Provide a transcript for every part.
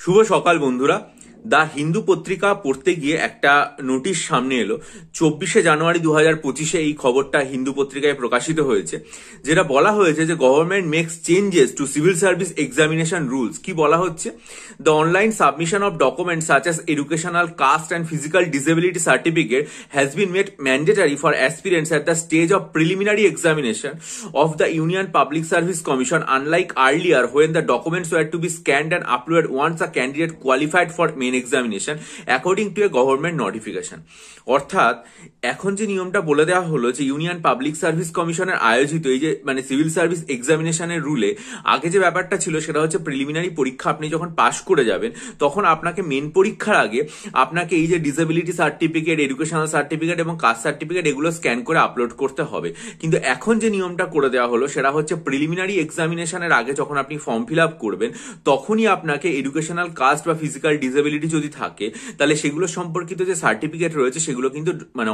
শুভ সকাল বন্ধুরা। দা হিন্দু পত্রিকা পড়তে গিয়ে একটা নোটিশ সামনে এলো। 24শে জানুয়ারি 2025 এই খবরটা হিন্দু পত্রিকায় প্রকাশিত হয়েছে, যেটা বলা হয়েছে যে government makes changes to civil service examination rules. কি বলা হচ্ছে? The online submission of documents such as educational, caste and physical disability certificate has been made mandatory for aspirants at the stage of preliminary examination of the Union Public Service Commission, unlike earlier when the documents were to be scanned and uploaded once a candidate qualified for main examination according to a government notification. অর্থাৎ এখন যে নিয়মটা বলে দেওয়া হলো যে union public service কমিশনের আয়োজিত এই যে সিভিল সার্ভিস এক্সামিনেশনের রুলে আগে যে ব্যাপারটা ছিল সেটা হচ্ছে প্রিলিমিনারি পরীক্ষা আপনি যখন পাশ করে যাবেন তখন আপনাকে মেন পরীক্ষার আগে আপনাকে এই যে ডিসেবিলিটি সার্টিফিকেট, এডুকেশনাল সার্টিফিকেট এবং কাস্ট সার্টিফিকেট এগুলো স্ক্যান করে আপলোড করতে হবে। কিন্তু এখন যে নিয়মটা করে দেওয়া হলো সেটা হচ্ছে প্রিলিমিনারি এক্সামিনেশনের আগে যখন আপনি ফর্ম ফিল আপ করবেন তখনই আপনাকে এডুকেশনাল, কাস্ট বা ফিজিক্যাল ডিসেবিলিটি যদি থাকে তাহলে সেগুলো সম্পর্কিত যে সার্টিফিকেট রয়েছে সেগুলো কিন্তু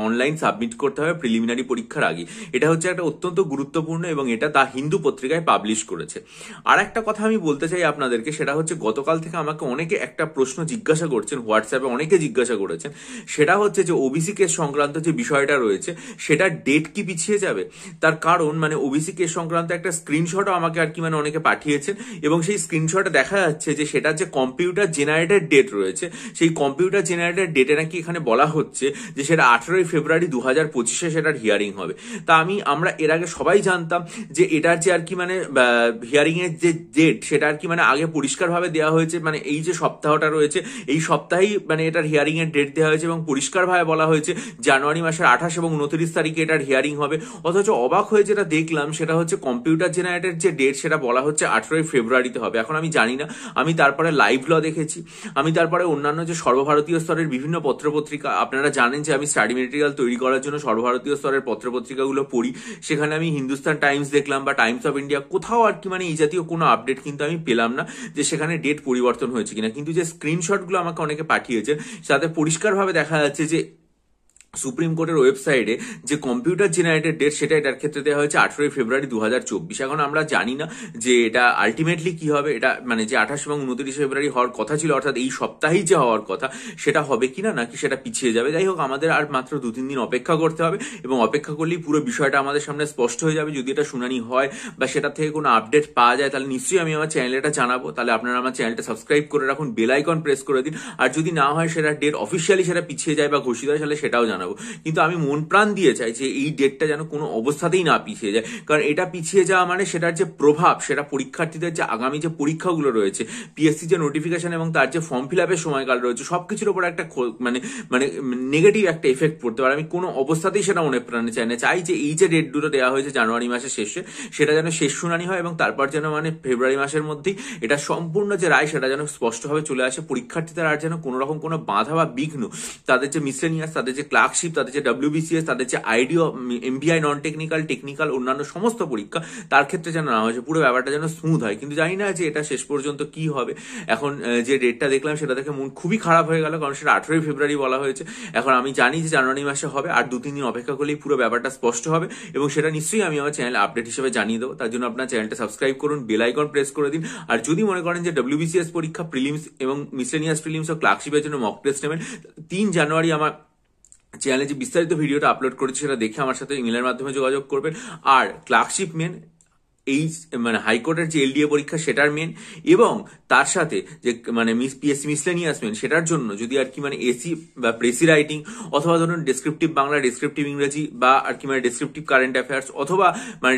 অনলাইন সাবমিট করতে হবে প্রিলিমিনারি পরীক্ষার আগে। এটা হচ্ছে একটা অত্যন্ত গুরুত্বপূর্ণ এবং এটা দা হিন্দু পত্রিকায় পাবলিশ করেছে। আর একটা কথা আমি বলতে চাই আপনাদেরকে, সেটা হচ্ছে গতকাল থেকে আমাকে অনেকে একটা প্রশ্ন জিজ্ঞাসা করছেন, হোয়াটসঅ্যাপে অনেকে জিজ্ঞাসা করেছেন, সেটা হচ্ছে যে ওবিসি কেস সংক্রান্ত যে বিষয়টা রয়েছে সেটা ডেট কি পিছিয়ে যাবে। তার কারণ ওবিসি কেস সংক্রান্ত একটা স্ক্রিনশটও আমাকে অনেকে পাঠিয়েছেন এবং সেই স্ক্রিনশটে দেখা যাচ্ছে যে সেটা যে কম্পিউটার জেনারেটেড ডেট রয়েছে সেই কম্পিউটার জেনারেটেড ডেটে নাকি এখানে বলা হচ্ছে যে সেটা 18 ফেব্রুয়ারি 2025 সেটার হিয়ারিং হবে। তা আমরা এর আগে সবাই জানতাম যে এটার যে হিয়ারিং এর যে ডেট সেটা আগে পরিষ্কার ভাবে দেওয়া হয়েছে, এই যে সপ্তাহটা রয়েছে এই সপ্তাহেই এটার হিয়ারিং এর ডেট দেওয়া হয়েছে এবং পরিষ্কার ভাবে বলা হয়েছে জানুয়ারি মাসের 28 এবং 29 তারিখে এটার হিয়ারিং হবে। অথচ অবাক হয়ে যেটা দেখলাম সেটা হচ্ছে কম্পিউটার জেনারেটেড যে ডেট সেটা বলা হচ্ছে 18 ফেব্রুয়ারিতে হবে। এখন আমি জানি না, আমি তারপরে লাইভ ল দেখেছি, আমি তারপরে অন্যান্য যে সর্বভারতীয় স্তরের বিভিন্ন পত্রপত্রিকা, আপনারা জানেন যে আমি স্টাডি মেটেরিয়াল তৈরি করার জন্য সর্বভারতীয় স্তরের পত্রপত্রিকাগুলো পড়ি, সেখানে আমি হিন্দুস্তান টাইমস দেখলাম বা টাইমস অফ ইন্ডিয়া, কোথাও এই জাতীয় কোনো আপডেট কিন্তু আমি পেলাম না যে সেখানে ডেট পরিবর্তন হয়েছে কিনা। কিন্তু যে স্ক্রিনশটগুলো আমাকে অনেকে পাঠিয়েছেন তাতে পরিষ্কারভাবে দেখা যাচ্ছে যে সুপ্রিম কোর্টের ওয়েবসাইটে যে কম্পিউটার জেনারেটেড ডেট সেটা এটার ক্ষেত্রে দেওয়া হয়েছে 18 ফেব্রুয়ারি 2024। এখন আমরা জানি না যে এটা আলটিমেটলি কি হবে, এটা যে 28 এবং 29 ফেব্রুয়ারি হওয়ার কথা ছিল অর্থাৎ এই সপ্তাহেই যে হওয়ার কথা সেটা হবে কিনা নাকি সেটা পিছিয়ে যাবে। যাই হোক, আমাদের আর মাত্র 2-3 দিন অপেক্ষা করতে হবে এবং অপেক্ষা করলেই পুরো বিষয়টা আমাদের সামনে স্পষ্ট হয়ে যাবে। যদি এটা শুনানি হয় বা সেটা থেকে কোনো আপডেট পাওয়া যায় তাহলে নিশ্চয়ই আমি আমার চ্যানেলে এটা জানাবো। তাহলে আপনারা আমার চ্যানেলটা সাবস্ক্রাইব করে রাখুন, বেল আইকন প্রেস করে দিন। আর যদি না হয় সেটা ডেট অফিসিয়ালি সেটা পিছিয়ে যায় বা ঘোষিত হয় তাহলে সেটাও জানাবো। কিন্তু আমি মন প্রাণ দিয়ে চাই যে এই ডেটটা যেন কোনো অবস্থাতেই না পিছিয়ে যায়, কারণ এটা পিছিয়ে যাওয়া সেটার যে প্রভাব সেটা পরীক্ষার্থীদের যে আগামী যে পরীক্ষাগুলো রয়েছে, পিএসসি যে নোটিফিকেশন এবং তার যে ফর্ম ফিল আপের সময়কাল রয়েছে সবকিছুর উপর একটা নেগেটিভ একটা এফেক্ট পড়তে পারে। আমি কোনো অবস্থাতেই সেটা মনে প্রাণে চাই না। চাই যে এই যে ডেট দুটো দেওয়া হয়েছে জানুয়ারি মাসের শেষে সেটা যেন শেষ শুনানি হয় এবং তারপর যেন ফেব্রুয়ারি মাসের মধ্যেই এটা সম্পূর্ণ যে রায় সেটা যেন স্পষ্টভাবে চলে আসে। পরীক্ষার্থীদের আর যেন কোনো রকম কোনো বাধা বা বিঘ্ন তাদের যে মিসলেনিয়াস, তাদের যে ক্লার্কশিপ, তাদের যে WBCS, তাদের যে আইডিও, MBI, নন টেকনিক্যাল, টেকনিক্যাল, অন্যান্য সমস্ত পরীক্ষা তার ক্ষেত্রে যেন না হয়েছে, পুরো ব্যাপারটা যেন স্মুথ হয়। কিন্তু জানি না যে এটা শেষ পর্যন্ত কি হবে। এখন যে ডেটটা দেখলাম সেটা দেখে মন খুবই খারাপ হয়ে গেল, কারণ সেটা 18 ফেব্রুয়ারি বলা হয়েছে। এখন আমি জানি যে জানুয়ারি মাসে হবে, আর 2-3 দিন অপেক্ষা করলেই পুরো ব্যাপারটা স্পষ্ট হবে এবং সেটা নিশ্চয়ই আমি আমার চ্যানেলে আপডেট হিসেবে জানিয়ে দেবো। তার জন্য আপনার চ্যানেলটা সাবস্ক্রাইব করুন, বেল আইকন প্রেস করে দিন। আর যদি মনে করেন যে WBCS পরীক্ষা, প্রিলিমস এবং মিসলেনিয়াস প্রিলিমস ও ক্লার্কশিপের জন্য মক টেস্ট নেবেন, 3 জানুয়ারি আমার চ্যানেলে যে বিস্তারিত ভিডিওটা আপলোড করেছি সেটা দেখে আমার সাথে ইমেলের মাধ্যমে যোগাযোগ করবেন। আর ক্লার্কশিপ মেন, এই হাইকোর্টের যে LDA পরীক্ষা সেটার মেন এবং তার সাথে যে পিএসসি মিসলেনিয়াস মেন সেটার জন্য যদি এসি বা প্রেসি রাইটিং অথবা ধরুন ডেসক্রিপটিভ বাংলা, ডেসক্রিপটিভ ইংরেজি বা ডেসক্রিপটিভ কারেন্ট অ্যাফেয়ার্স অথবা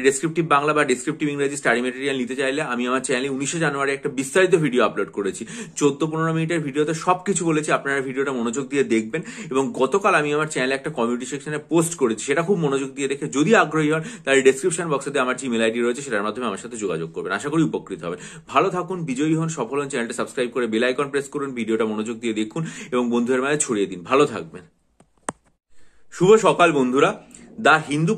ডেসক্রিপটিভ বাংলা বা ডেসক্রিপটিভ ইংরেজি স্টাডি মেটেরিয়াল নিতে চাইলে আমি আমার চ্যানেলে 19 জানুয়ারি একটা বিস্তারিত ভিডিও আপলোড করেছি। 14-15 মিনিটের ভিডিওতে সবকিছু বলেছি, আপনারা ভিডিওটা মনোযোগ দিয়ে দেখবেন। এবং গতকাল আমি আমার চ্যানেলে একটা কমিউনিটি সেকশনে পোস্ট করেছি, সেটা খুব মনোযোগ দিয়ে দেখে যদি আগ্রহী হন তাহলে ডেসক্রিপশন বক্সে আমার যে ইমেল আইডি রয়েছে সেটার মাধ্যমে আমার সাথে যোগাযোগ করবেন। আশা করি উপকৃত হবেন। ভালো থাকুন, বিজয়ী হন, সফল হন। চ্যানেলটা সাবস্ক্রাইব করে বেল আইকন প্রেস করুন, ভিডিওটা মনোযোগ দিয়ে দেখুন এবং বন্ধুদের মাঝে ছড়িয়ে দিন। ভালো থাকবেন। শুভ সকাল বন্ধুরা। দা হিন্দু